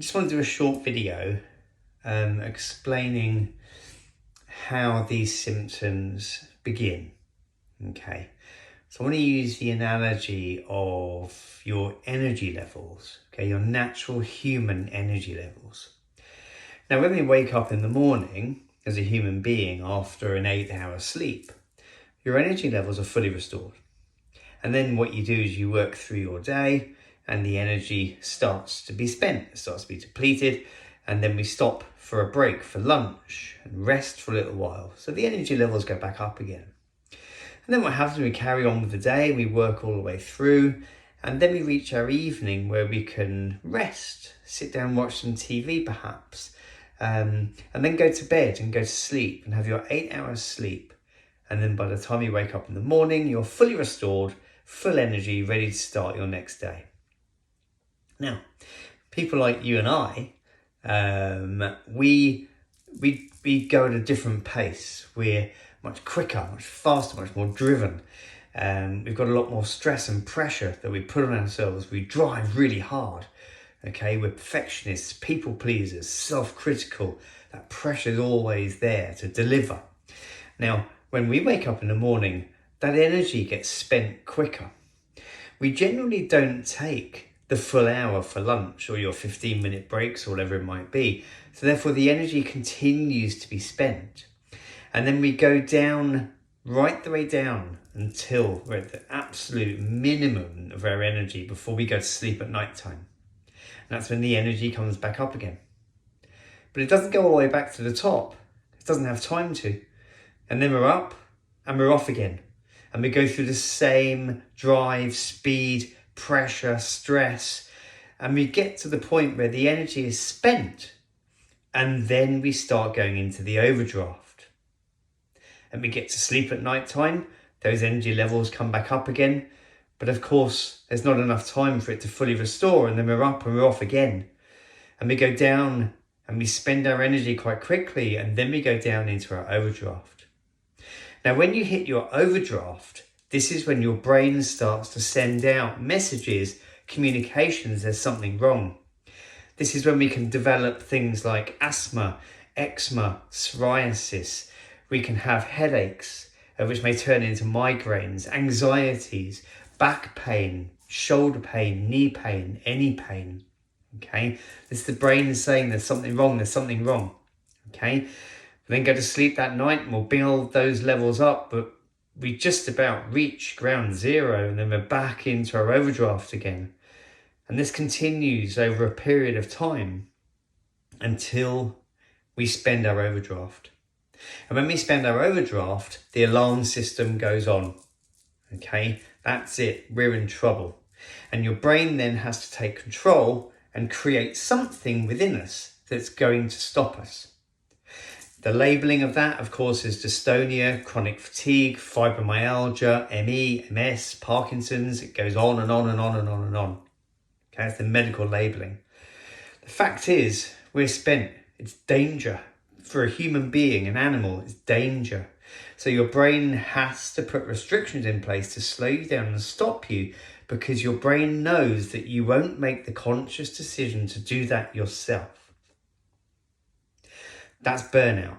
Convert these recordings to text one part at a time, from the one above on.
I just want to do a short video explaining how these symptoms begin. Okay, so I want to use the analogy of your energy levels, okay, your natural human energy levels. Now, when we wake up in the morning as a human being after an 8-hour sleep, your energy levels are fully restored. And then what you do is you work through your day and the energy starts to be spent, it starts to be depleted, and then we stop for a break for lunch and rest for a little while. So the energy levels go back up again. And then what happens, we carry on with the day, we work all the way through, and then we reach our evening where we can rest, sit down, watch some TV perhaps, and then go to bed and go to sleep and have your 8 hours sleep. And then by the time you wake up in the morning, you're fully restored, full energy, ready to start your next day. Now, people like you and I, we go at a different pace. We're much quicker, much faster, much more driven. We've got a lot more stress and pressure that we put on ourselves. We drive really hard. Okay, we're perfectionists, people pleasers, self-critical. That pressure is always there to deliver. Now, when we wake up in the morning, that energy gets spent quicker. We generally don't take the full hour for lunch or your 15-minute breaks or whatever it might be. So therefore the energy continues to be spent. And then we go down, right the way down until we're at the absolute minimum of our energy before we go to sleep at night time. And that's when the energy comes back up again. But it doesn't go all the way back to the top. It doesn't have time to. And then we're up and we're off again. And we go through the same drive, speed, pressure, stress, and we get to the point where the energy is spent, and then we start going into the overdraft. And we get to sleep at night time, those energy levels come back up again, but of course there's not enough time for it to fully restore, and then we're up and we're off again. And we go down and we spend our energy quite quickly, and then we go down into our overdraft. Now, when you hit your overdraft, this is when your brain starts to send out messages, communications, there's something wrong. This is when we can develop things like asthma, eczema, psoriasis. We can have headaches, which may turn into migraines, anxieties, back pain, shoulder pain, knee pain, any pain. Okay, this is the brain saying there's something wrong, there's something wrong. Okay, we then go to sleep that night and we'll build those levels up, but we just about reach ground zero and then we're back into our overdraft again. And this continues over a period of time until we spend our overdraft. And when we spend our overdraft, the alarm system goes on. Okay, that's it, we're in trouble. And your brain then has to take control and create something within us that's going to stop us. The labelling of that, of course, is dystonia, chronic fatigue, fibromyalgia, ME, MS, Parkinson's. It goes on and on and on and on and on. Okay, it's the medical labelling. The fact is, we're spent. It's danger. For a human being, an animal, it's danger. So your brain has to put restrictions in place to slow you down and stop you, because your brain knows that you won't make the conscious decision to do that yourself. That's burnout.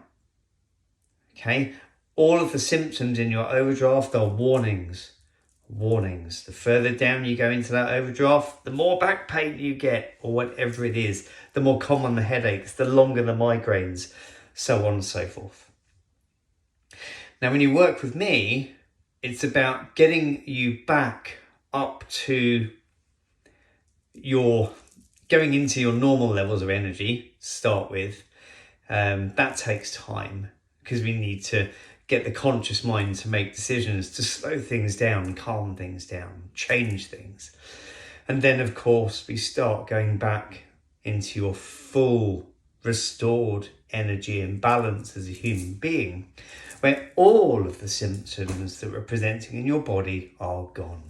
Okay, all of the symptoms in your overdraft are warnings. Warnings. The further down you go into that overdraft, the more back pain you get, or whatever it is, the more common the headaches, the longer the migraines, so on and so forth. Now, when you work with me, it's about getting you back up to going into your normal levels of energy to start with. That takes time because we need to get the conscious mind to make decisions, to slow things down, calm things down, change things. And then, of course, we start going back into your full restored energy and balance as a human being, where all of the symptoms that we're presenting in your body are gone.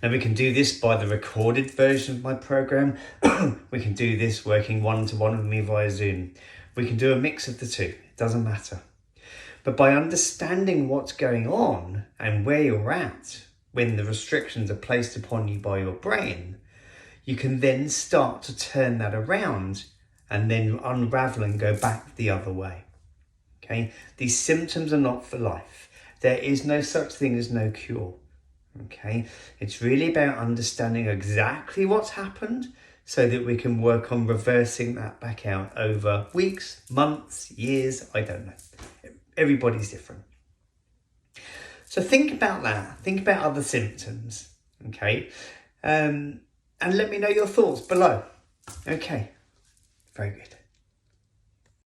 Now, we can do this by the recorded version of my program. We can do this working one-to-one with me via Zoom. We can do a mix of the two. It doesn't matter. But by understanding what's going on and where you're at when the restrictions are placed upon you by your brain, you can then start to turn that around and then unravel and go back the other way. Okay, these symptoms are not for life. There is no such thing as no cure. Okay, it's really about understanding exactly what's happened so that we can work on reversing that back out over weeks, months, years, I don't know. Everybody's different. So think about that. Think about other symptoms, okay? And let me know your thoughts below. Okay, very good.